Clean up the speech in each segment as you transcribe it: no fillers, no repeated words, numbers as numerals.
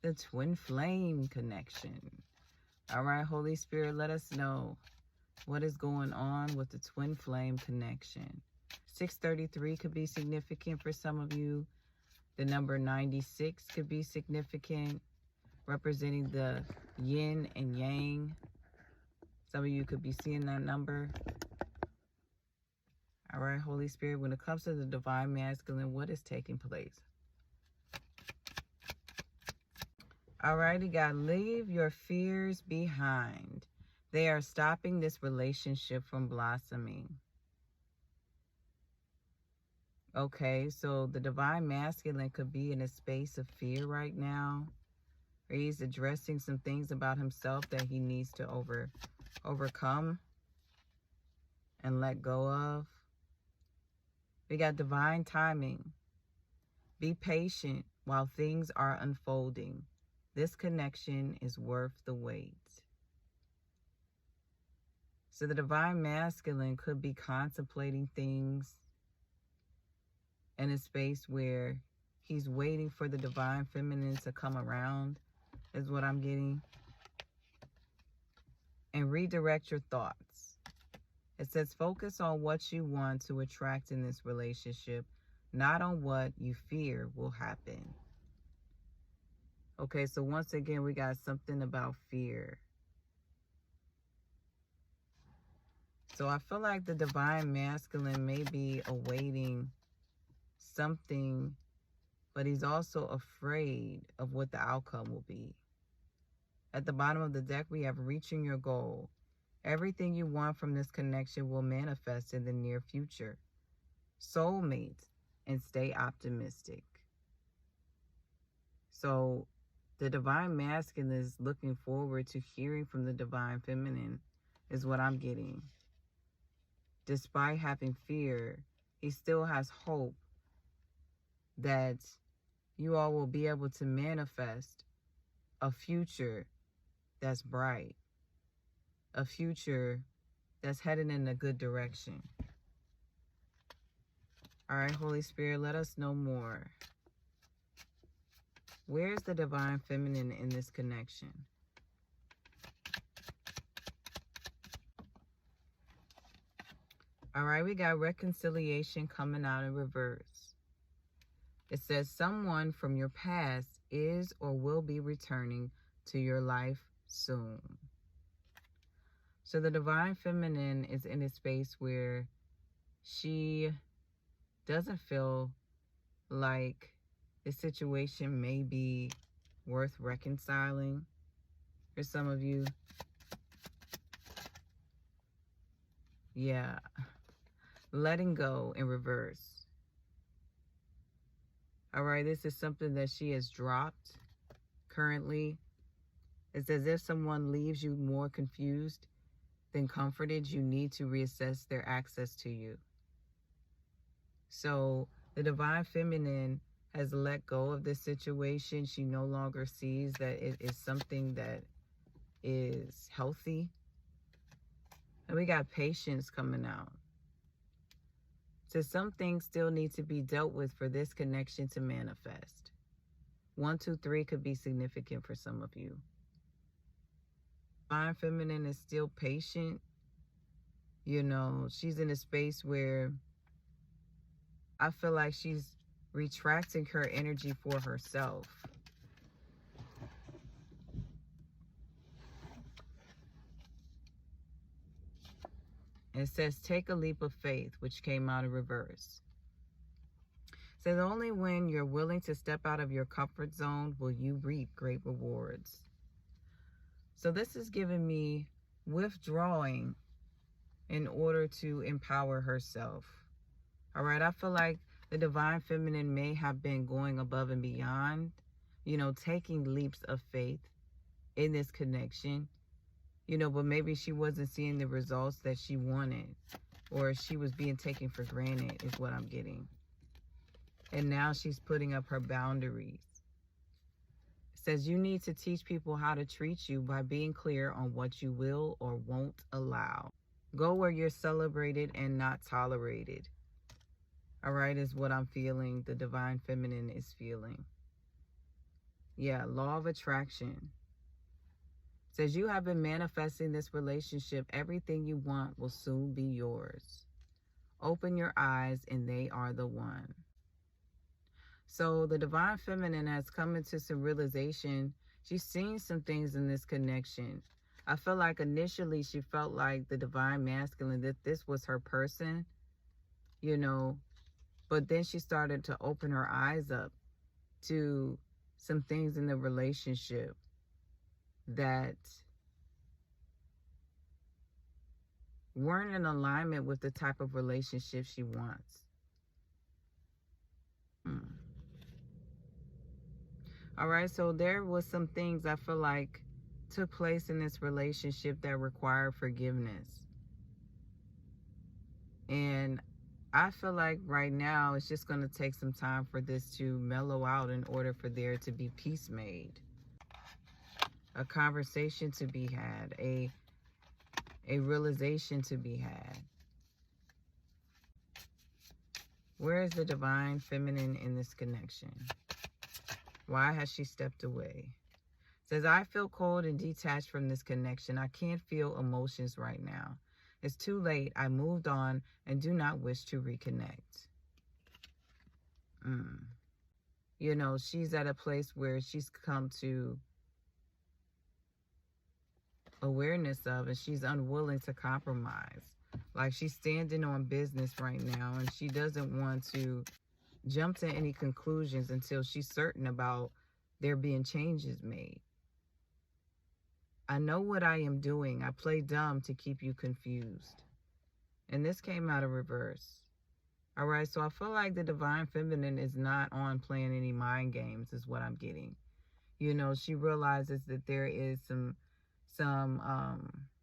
the twin flame connection. All right, Holy Spirit, let us know what is going on with the twin flame connection. 633 could be significant for some of you. The number 96 could be significant, representing the yin and yang. Some of you could be seeing that number. All right, Holy Spirit, when it comes to the divine masculine, what is taking place? Alrighty, God, leave your fears behind. They are stopping this relationship from blossoming. Okay, so the divine masculine could be in a space of fear right now. Or he's addressing some things about himself that he needs to overcome and let go of. We got divine timing. Be patient while things are unfolding. This connection is worth the wait. So the divine masculine could be contemplating things in a space where he's waiting for the divine feminine to come around, is what I'm getting. And redirect your thoughts. It says focus on what you want to attract in this relationship, not on what you fear will happen. Okay, so once again, we got something about fear. So I feel like the divine masculine may be awaiting something, but he's also afraid of what the outcome will be. At the bottom of the deck, we have reaching your goal. Everything you want from this connection will manifest in the near future. Soulmates, and stay optimistic. So the divine masculine is looking forward to hearing from the divine feminine, is what I'm getting. Despite having fear, he still has hope that you all will be able to manifest a future that's bright, a future that's headed in a good direction. All right, Holy Spirit, let us know more. Where's the divine feminine in this connection? All right, we got reconciliation coming out in reverse. It says someone from your past is or will be returning to your life soon. So the divine feminine is in a space where she doesn't feel like the situation may be worth reconciling for some of you. Yeah. Letting go in reverse. All right, this is something that she has dropped currently. It's as if someone leaves you more confused than comforted. You need to reassess their access to you. So the divine feminine has let go of this situation. She no longer sees that it is something that is healthy. And we got patience coming out. So some things still need to be dealt with for this connection to manifest. 1, 2, 3 could be significant for some of you. Divine feminine is still patient. You know, she's in a space where I feel like she's retracting her energy for herself. And it says, take a leap of faith, which came out in reverse. It says, only when you're willing to step out of your comfort zone will you reap great rewards. So this is giving me withdrawing in order to empower herself. All right, I feel like the divine feminine may have been going above and beyond, you know, taking leaps of faith in this connection. You know, but maybe she wasn't seeing the results that she wanted, or she was being taken for granted, is what I'm getting. And now she's putting up her boundaries. It says you need to teach people how to treat you by being clear on what you will or won't allow. Go where you're celebrated and not tolerated. All right, is what I'm feeling. The divine feminine is feeling. Yeah, law of attraction. Says you have been manifesting this relationship. Everything you want will soon be yours. Open your eyes and they are the one. So the divine feminine has come into some realization. She's seen some things in this connection. I feel like initially she felt like the divine masculine, that this was her person, you know, but then she started to open her eyes up to some things in the relationship that weren't in alignment with the type of relationship she wants. All right, so there was some things I feel like took place in this relationship that required forgiveness. And I feel like right now it's just going to take some time for this to mellow out in order for there to be peace made, a conversation to be had, a realization to be had. Where is the divine feminine in this connection? Why has she stepped away? Says, I feel cold and detached from this connection. I can't feel emotions right now. It's too late. I moved on and do not wish to reconnect. You know, she's at a place where she's come to awareness of, and she's unwilling to compromise. Like, she's standing on business right now, and she doesn't want to jump to any conclusions until she's certain about there being changes made. I know what I am doing. I play dumb to keep you confused. And this came out of reverse. All right, so I feel like the divine feminine is not on playing any mind games, is what I'm getting. You know, she realizes that there is some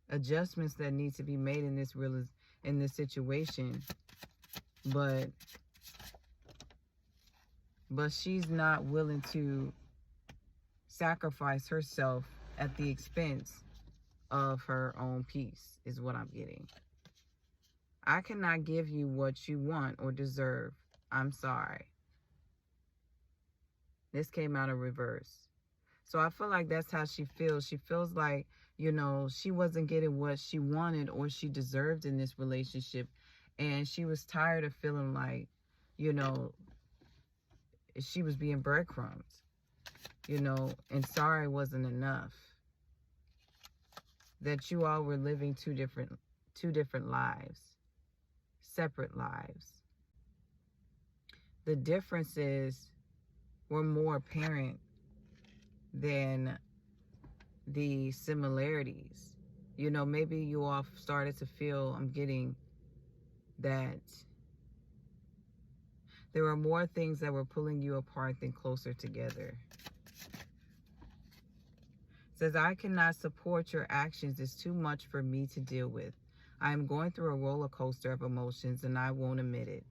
adjustments that need to be made in this situation, but she's not willing to sacrifice herself at the expense of her own peace, is what I'm getting. I cannot give you what you want or deserve. I'm sorry. This came out of reverse. So I feel like that's how she feels. She feels like, you know, she wasn't getting what she wanted or she deserved in this relationship. And she was tired of feeling like, you know, she was being breadcrumbs, you know, and sorry wasn't enough. That you all were living two different lives, separate lives. The differences were more apparent than the similarities. You know, maybe you all started to feel, I'm getting that there were more things that were pulling you apart than closer together. It says, I cannot support your actions. It's too much for me to deal with. I am going through a roller coaster of emotions and I won't admit it.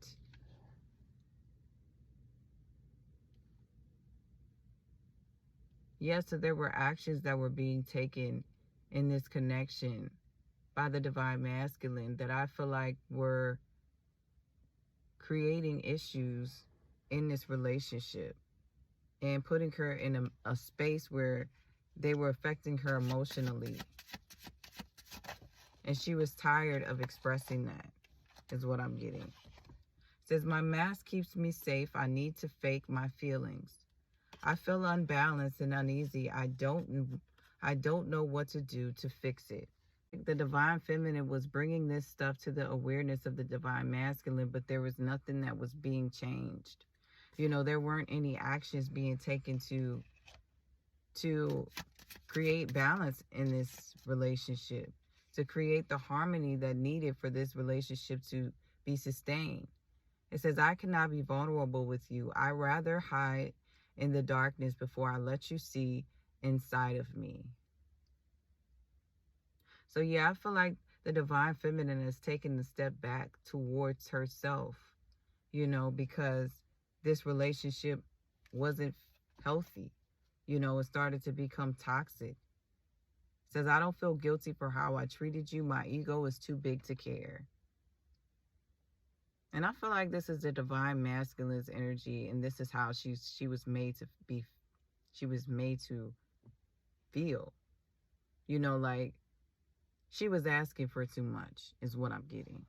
Yes, so there were actions that were being taken in this connection by the divine masculine that I feel like were creating issues in this relationship and putting her in a space where they were affecting her emotionally. And she was tired of expressing that, is what I'm getting. It says, my mask keeps me safe. I need to fake my feelings. I feel unbalanced and uneasy. I don't know what to do to fix it. The divine feminine was bringing this stuff to the awareness of the divine masculine, but there was nothing that was being changed. You know, there weren't any actions being taken to create balance in this relationship, to create the harmony that needed for this relationship to be sustained. It says, I cannot be vulnerable with you. I rather hide in the darkness before I let you see inside of me. So yeah, I feel like the divine feminine has taken a step back towards herself, you know, because this relationship wasn't healthy. You know, it started to become toxic. It says, I don't feel guilty for how I treated you. My ego is too big to care. And I feel like this is the divine masculine's energy, and this is how she was made to be she was made to feel. You know, like she was asking for too much is what I'm getting.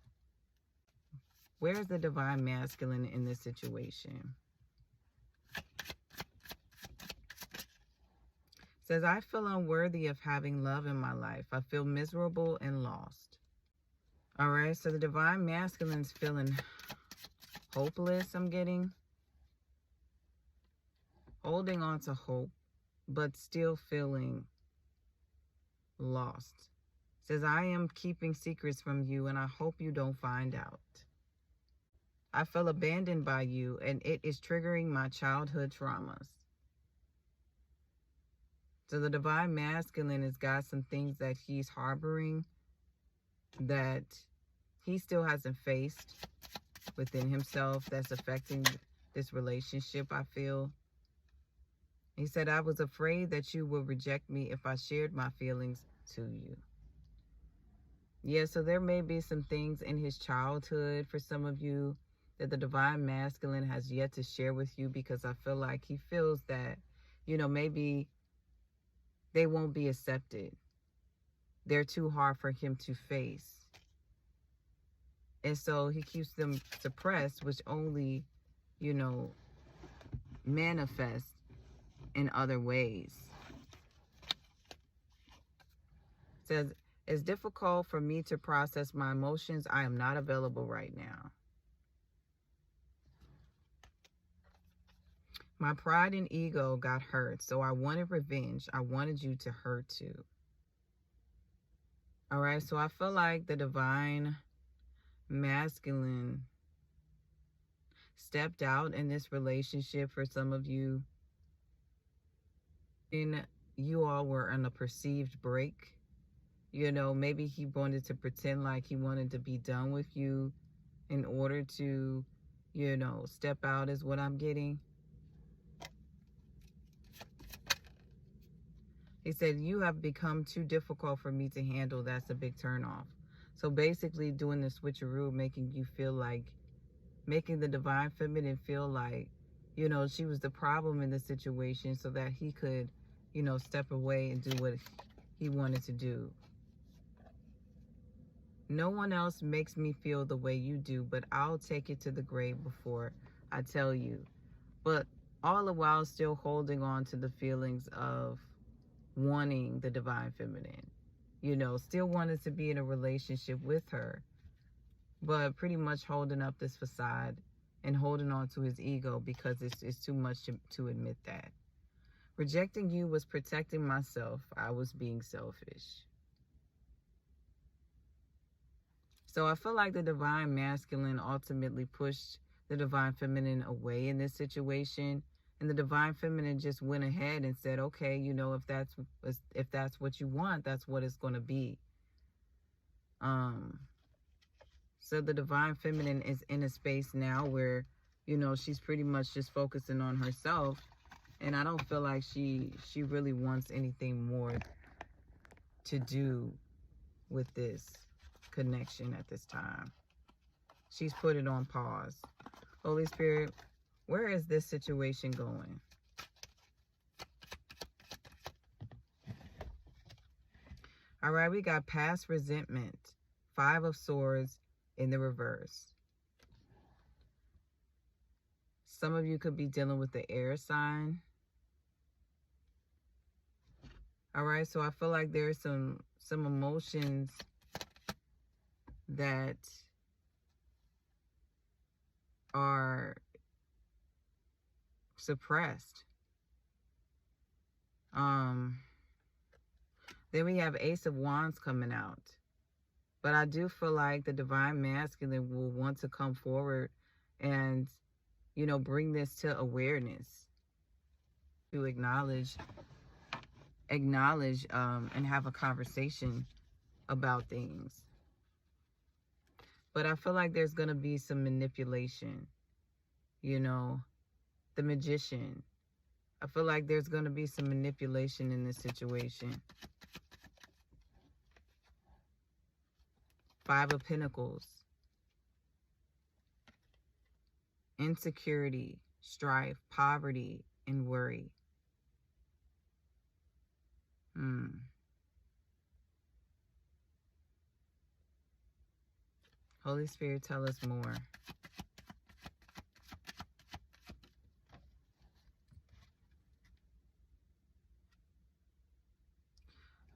Where's the divine masculine in this situation? Says, I feel unworthy of having love in my life. I feel miserable and lost. All right, so the divine masculine's feeling hopeless, I'm getting. Holding on to hope, but still feeling lost. Says, I am keeping secrets from you and I hope you don't find out. I feel abandoned by you and it is triggering my childhood traumas. So the divine masculine has got some things that he's harboring that he still hasn't faced within himself that's affecting this relationship, I feel. He said, I was afraid that you would reject me if I shared my feelings to you. Yeah, so there may be some things in his childhood for some of you that the divine masculine has yet to share with you, because I feel like he feels that, you know, maybe they won't be accepted. They're too hard for him to face. And so he keeps them suppressed, which only, you know, manifests in other ways. It says, it's difficult for me to process my emotions. I am not available right now. My pride and ego got hurt, so I wanted revenge. I wanted you to hurt too. All right, so I feel like the divine masculine stepped out in this relationship for some of you. And you all were on a perceived break. You know, maybe he wanted to pretend like he wanted to be done with you in order to, you know, step out is what I'm getting. He said, you have become too difficult for me to handle. That's a big turnoff. So basically doing the switcheroo, making you feel like, making the divine feminine feel like, you know, she was the problem in the situation so that he could, you know, step away and do what he wanted to do. No one else makes me feel the way you do, but I'll take it to the grave before I tell you. But all the while still holding on to the feelings of wanting the divine feminine, you know, still wanted to be in a relationship with her, but pretty much holding up this facade and holding on to his ego because it's too much to admit that. Rejecting you was protecting myself. I was being selfish. So I feel like the divine masculine ultimately pushed the divine feminine away in this situation. And the divine feminine just went ahead and said, okay, you know, if that's what you want, that's what it's going to be. So the divine feminine is in a space now where, you know, she's pretty much just focusing on herself. And I don't feel like she really wants anything more to do with this connection at this time. She's put it on pause. Holy Spirit, where is this situation going? All right, we got past resentment. 5 of Swords in the reverse. Some of you could be dealing with the air sign. All right, so I feel like there's some emotions that are suppressed. Then we have Ace of Wands coming out. But I do feel like the divine masculine will want to come forward and, you know, bring this to awareness, to acknowledge and have a conversation about things. But I feel like there's going to be some manipulation, you know, the Magician. I feel like there's going to be some manipulation in this situation. 5 of Pentacles. Insecurity, strife, poverty, and worry. Holy Spirit, tell us more.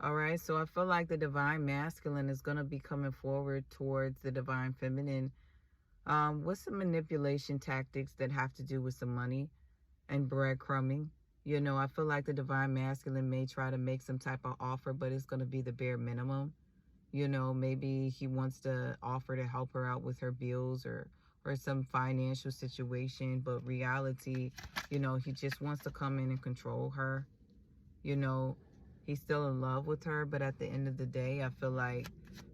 All right, so I feel like the divine masculine is going to be coming forward towards the divine feminine with some manipulation tactics that have to do with some money and breadcrumbing. You know, I feel like the divine masculine may try to make some type of offer, but it's going to be the bare minimum. You know, maybe he wants to offer to help her out with her bills or some financial situation, but reality, you know, he just wants to come in and control her. You know, he's still in love with her, but at the end of the day, I feel like,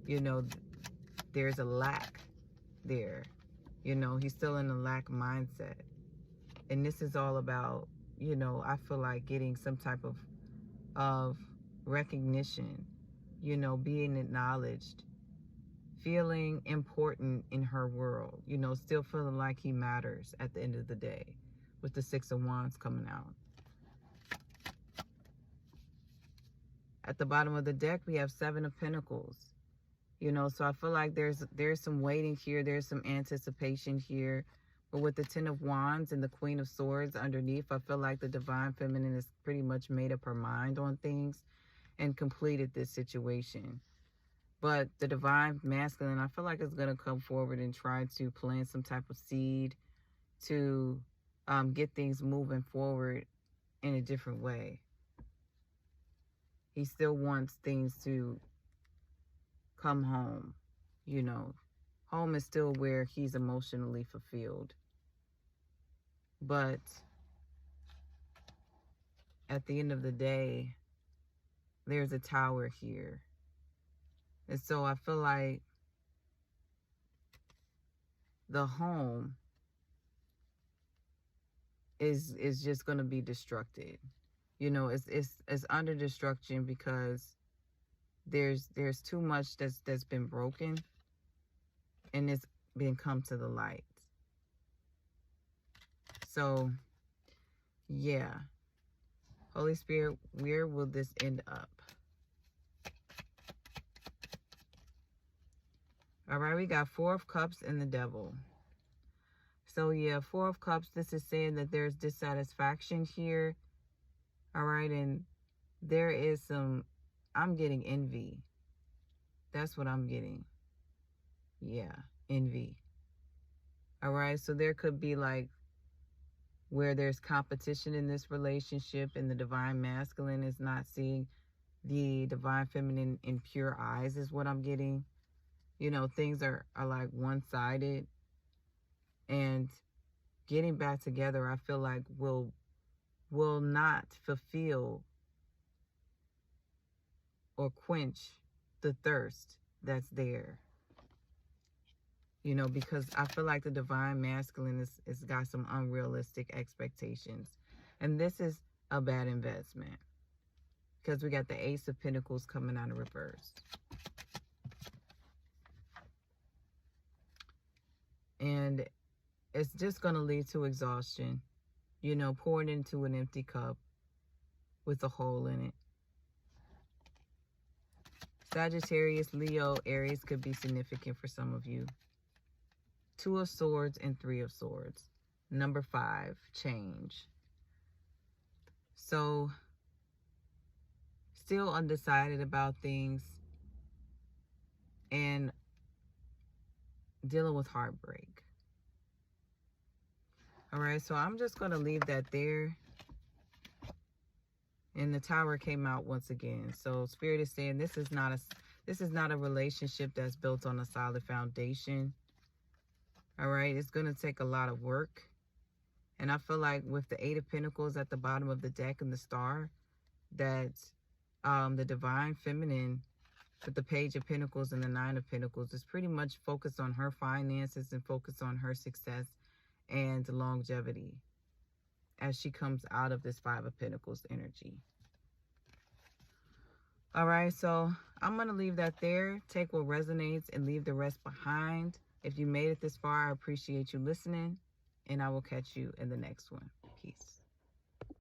you know, there's a lack there. You know, he's still in a lack mindset. And this is all about, you know, I feel like getting some type of recognition, you know, being acknowledged, feeling important in her world, you know, still feeling like he matters at the end of the day, with the Six of Wands coming out. At the bottom of the deck, we have Seven of Pentacles. You know, so I feel like there's some waiting here. There's some anticipation here. But with the Ten of Wands and the Queen of Swords underneath, I feel like the divine feminine has pretty much made up her mind on things and completed this situation. But the divine masculine, I feel like it's going to come forward and try to plant some type of seed to get things moving forward in a different way. He still wants things to come home. You know, home is still where he's emotionally fulfilled. But at the end of the day, there's a tower here. And so I feel like the home is just going to be destructed. You know, it's under destruction because there's too much that's been broken, and it's been come to the light. So yeah, Holy Spirit, where will this end up? All right, we got Four of Cups and the Devil. So yeah, Four of Cups, this is saying that there's dissatisfaction here. All right, and there is some, I'm getting envy. That's what I'm getting. Yeah, envy. All right, so there could be like where there's competition in this relationship and the divine masculine is not seeing the divine feminine in pure eyes is what I'm getting. You know, things are like one-sided, and getting back together, I feel like will not fulfill or quench the thirst that's there. You know, because I feel like the divine masculine is got some unrealistic expectations. And this is a bad investment because we got the Ace of Pentacles coming out of reverse. And it's just going to lead to exhaustion. You know, poured into an empty cup with a hole in it. Sagittarius, Leo, Aries could be significant for some of you. Two of Swords and Three of Swords. Number 5, change. So, still undecided about things and dealing with heartbreak. All right, so I'm just going to leave that there. And the Tower came out once again. So Spirit is saying this is not a relationship that's built on a solid foundation. All right, it's going to take a lot of work. And I feel like with the Eight of Pentacles at the bottom of the deck and the Star, that the divine feminine with the Page of Pentacles and the Nine of Pentacles is pretty much focused on her finances and focused on her success and longevity as she comes out of this Five of Pentacles energy. All right, so I'm going to leave that there. Take what resonates and leave the rest behind. If you made it this far, I appreciate you listening, and I will catch you in the next one. Peace.